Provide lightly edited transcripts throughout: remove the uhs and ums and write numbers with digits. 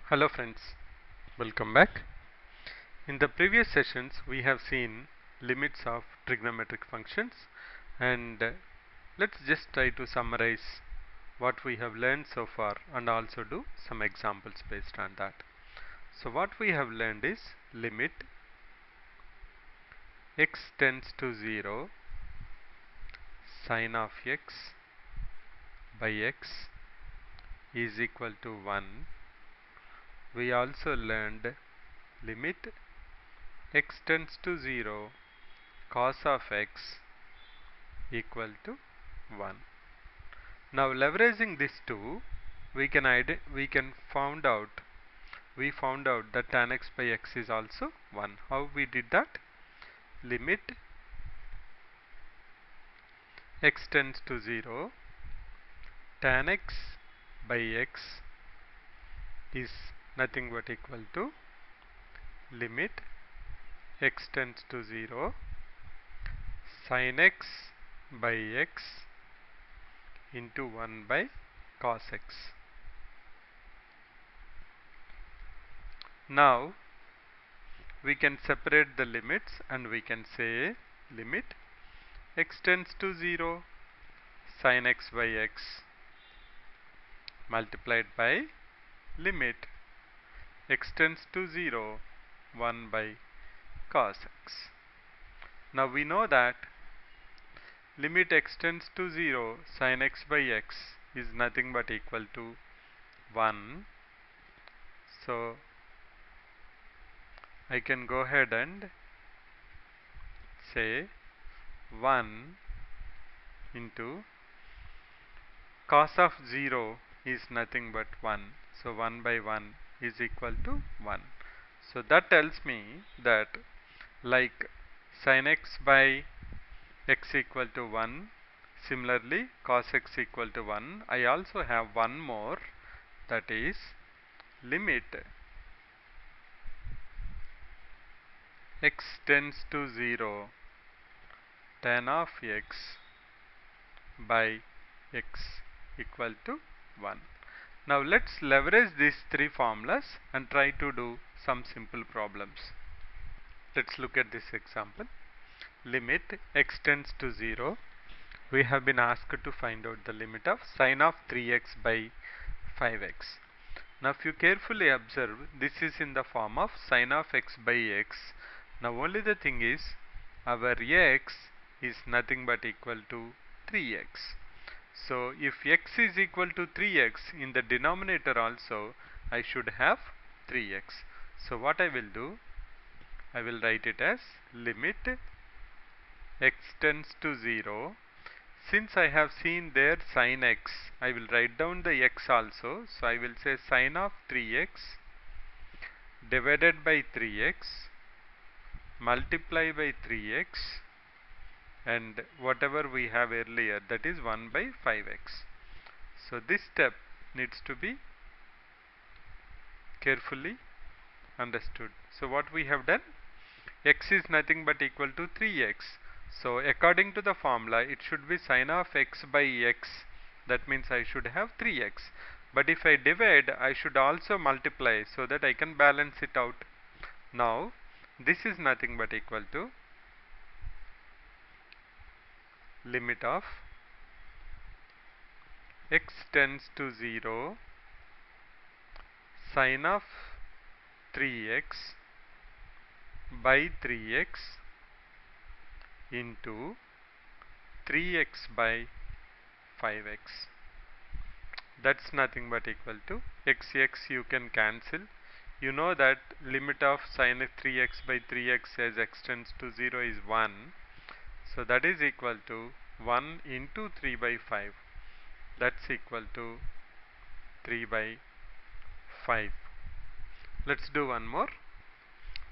Hello friends, welcome back. In the previous sessions we have seen limits of trigonometric functions, and let's just try to summarize what we have learned so far and also do some examples based on that. So what we have learned is limit x tends to 0 sine of x by x is equal to 1. We also learned limit x tends to 0 cos of x equal to 1. Now leveraging these two, we found out that tan x by x is also 1. How we did that? Limit x tends to 0, tan x by x is nothing but equal to limit x tends to 0 sin x by x into 1 by cos x. Now we can separate the limits and we can say limit x tends to 0 sin x by x multiplied by limit x tends to 0 1 by cos x. Now we know that limit x tends to 0 sin x by x is nothing but equal to 1. So I can go ahead and say 1 into cos of 0 is nothing but 1. So 1 by 1 is equal to 1. So that tells me that like sin x by x equal to 1, similarly cos x equal to 1, I also have one more, that is limit x tends to 0 tan of x by x equal to 1. Now let's leverage these three formulas and try to do some simple problems. Let's look at this example. Limit x tends to 0. We have been asked to find out the limit of sine of 3x by 5x. Now if you carefully observe, this is in the form of sine of x by x. Now only the thing is, our x is nothing but equal to 3x. So if x is equal to 3x, in the denominator also I should have 3x. So what I will do, I will write it as limit x tends to 0. Since I have seen there sin x, I will write down the x also. So I will say sine of 3x divided by 3x multiply by 3x and whatever we have earlier, that is 1 by 5x. So this step needs to be carefully understood. So what we have done, x is nothing but equal to 3x. So according to the formula, it should be sine of x by x. That means I should have 3x. But if I divide, I should also multiply so that I can balance it out. Now this is nothing but equal to limit of x tends to 0 sine of 3x by 3x into 3x by 5x. That's nothing but equal to x you can cancel. You know that limit of sine of 3x by 3x as x tends to 0 is 1. So that is equal to 1 into 3 by 5. That's equal to 3 by 5. Let's do one more.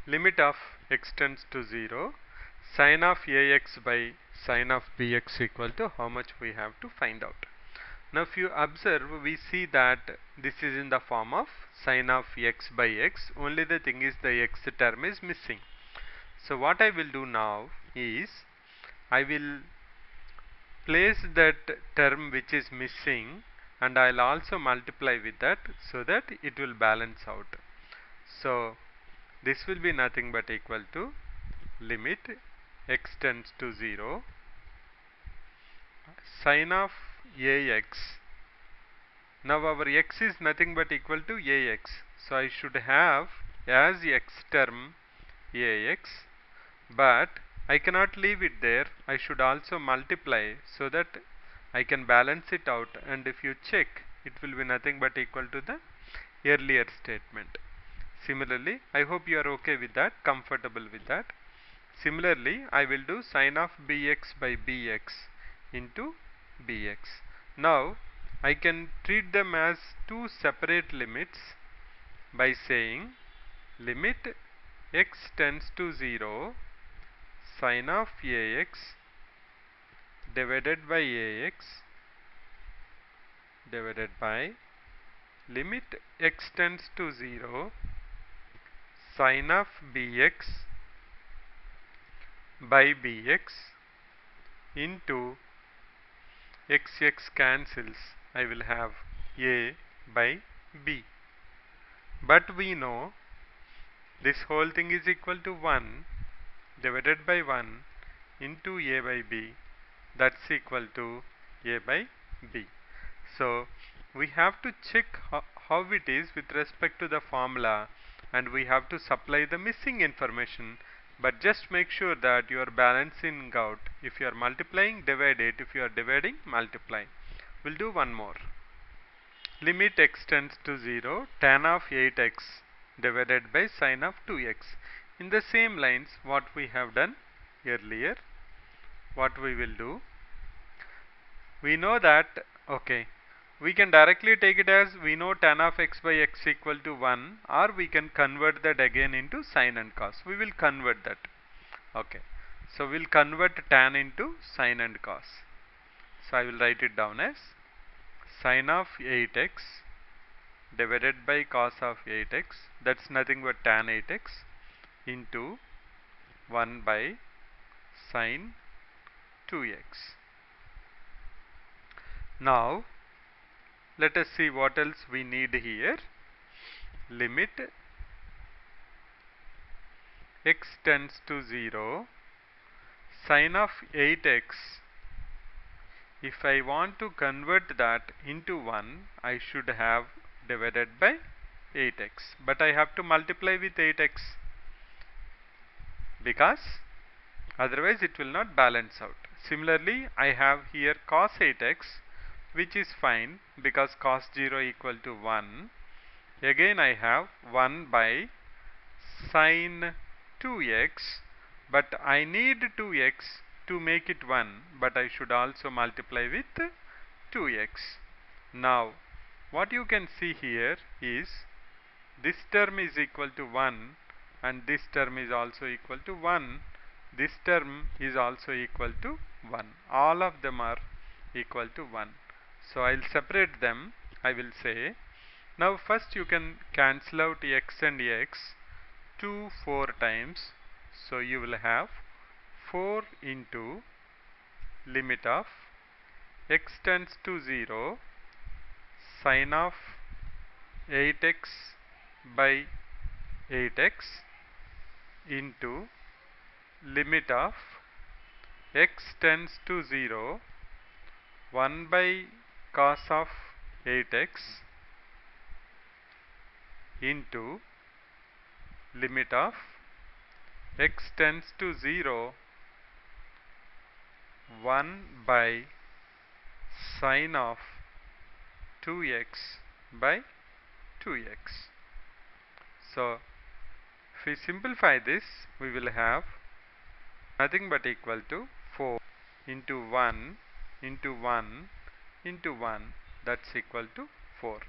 Limit of x tends to 0 sine of ax by sine of bx equal to how much we have to find out. Now if you observe, we see that this is in the form of sine of x by x, only the thing is the x term is missing. So what I will do now is, I will place that term which is missing and I'll also multiply with that so that it will balance out. So this will be nothing but equal to limit x tends to 0 sine of ax. Now our x is nothing but equal to ax, so I should have as x term ax, but I cannot leave it there. I should also multiply so that I can balance it out, and if you check, it will be nothing but equal to the earlier statement. Similarly, I hope you are okay with that, comfortable with that. Similarly, I will do sine of bx by bx into bx. Now I can treat them as two separate limits by saying limit x tends to 0 sine of ax divided by ax divided by limit x tends to 0 sine of bx by bx into x cancels. I will have a by b. But we know this whole thing is equal to 1 divided by 1 into a by b. That's equal to a by b. So we have to check how it is with respect to the formula, and we have to supply the missing information. But just make sure that you are balancing out. If you are multiplying, divide it. If you are dividing, multiply. We'll do one more. Limit x tends to 0 tan of 8x divided by sine of 2x. In the same lines what we have done earlier, what we will do, we know that, okay, we can directly take it as we know tan of x by x equal to 1, or we can convert that again into sine and cos. We will convert that. Okay, so we'll convert tan into sine and cos. So I will write it down as sine of 8x divided by cos of 8x, that's nothing but tan 8x, into 1 by sine 2x. Now let us see what else we need here. Limit x tends to 0 sine of 8x. If I want to convert that into 1, I should have divided by 8x, but I have to multiply with 8x because otherwise it will not balance out. Similarly, I have here cos 8x, which is fine because cos 0 equal to 1. Again I have 1 by sine 2x, but I need 2x to make it 1, but I should also multiply with 2x. Now what you can see here is this term is equal to 1 and this term is also equal to 1. This term is also equal to 1. All of them are equal to 1. So I'll separate them. I will say, now first you can cancel out x and x 4 times. So you will have 4 into limit of x tends to 0 sine of 8x by 8x into limit of x tends to 0 1 by cos of 8x into limit of x tends to 0 1 by sine of 2x by 2x. So if we simplify this, we will have nothing but equal to 4 into 1 into 1 into 1, that's equal to 4.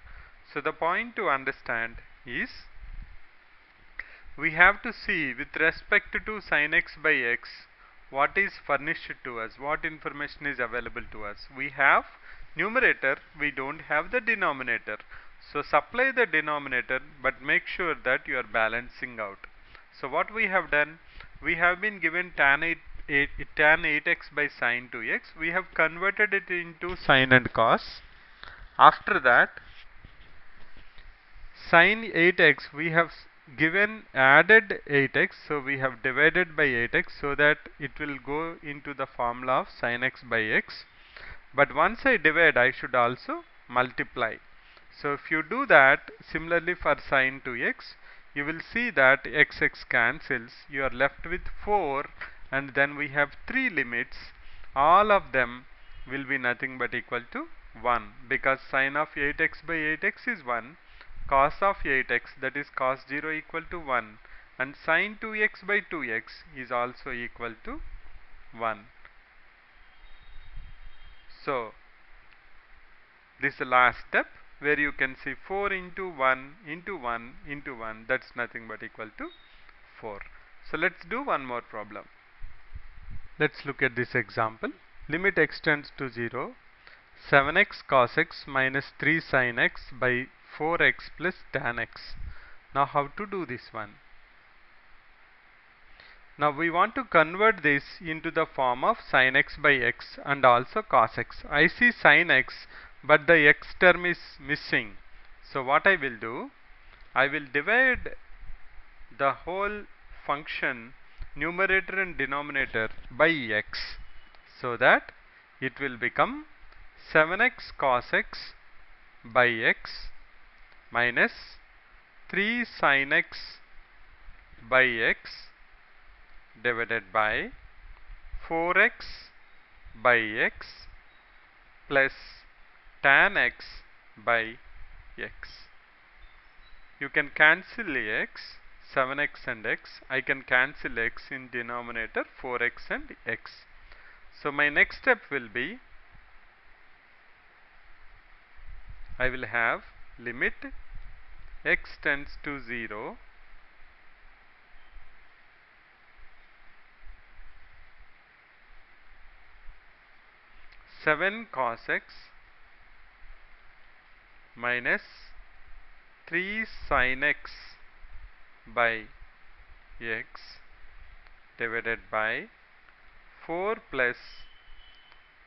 So the point to understand is we have to see with respect to sin x by x what is furnished to us, what information is available to us. We have numerator, we don't have the denominator. So supply the denominator, but make sure that you are balancing out. So what we have done, we have been given tan 8x by sine 2x. We have converted it into sine and cos, After that, sin 8x, we have given added 8x, so we have divided by 8x so that it will go into the formula of sin x by x. But once I divide, I should also multiply. So if you do that, similarly for sin 2x, you will see that x cancels. You are left with 4, and then we have 3 limits. All of them will be nothing but equal to 1, because sin of 8x by 8x is 1, cos of 8x, that is cos 0, equal to 1, and sin 2x by 2x is also equal to 1. So this is the last step, where you can see 4 into 1 into 1 into 1, that's nothing but equal to 4. So let's do one more problem. Let's look at this example. Limit x tends to 0, 7x cos x minus 3 sin x by 4x plus tan x. Now how to do this one? Now we want to convert this into the form of sin x by x and also cos x. I see sin x, but the x term is missing. So what I will do, I will divide the whole function, numerator and denominator, by x, so that it will become 7x cos x by x minus 3 sin x by x divided by 4x by x plus tan x by x. You can cancel x, 7x and x. I can cancel x in denominator, 4x and x. So my next step will be, I will have limit x tends to 0 7 cos x minus 3 sin x by x divided by 4 plus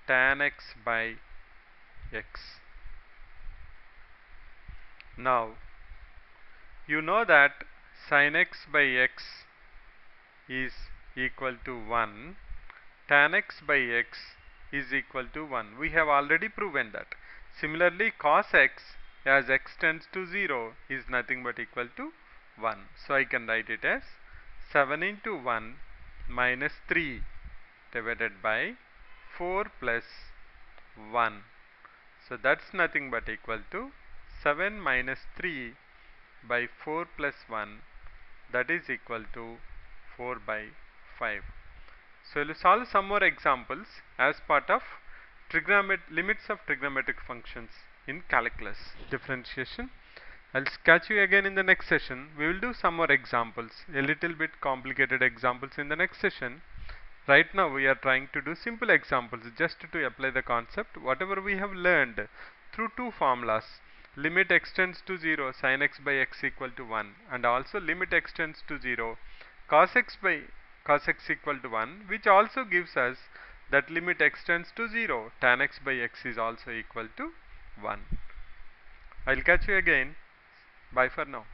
tan x by x. Now you know that sin x by x is equal to 1, tan x by x is equal to 1. We have already proven that. Similarly, cos x, as x tends to 0, is nothing but equal to 1. So I can write it as 7 into 1 minus 3 divided by 4 plus 1. So that's nothing but equal to 7 minus 3 by 4 plus 1, that is equal to 4 by 5. So we'll solve some more examples as part of limits of trigonometric functions in calculus differentiation. I'll catch you again in the next session. We will do some more examples, a little bit complicated examples in the next session. Right now we are trying to do simple examples just to apply the concept, whatever we have learned through two formulas. Limit x tends to 0, sin x by x equal to 1, and also limit x tends to 0, cos x by cos x equal to 1, which also gives us that limit x tends to 0, tan x by x is also equal to 1. I'll catch you again. Bye for now.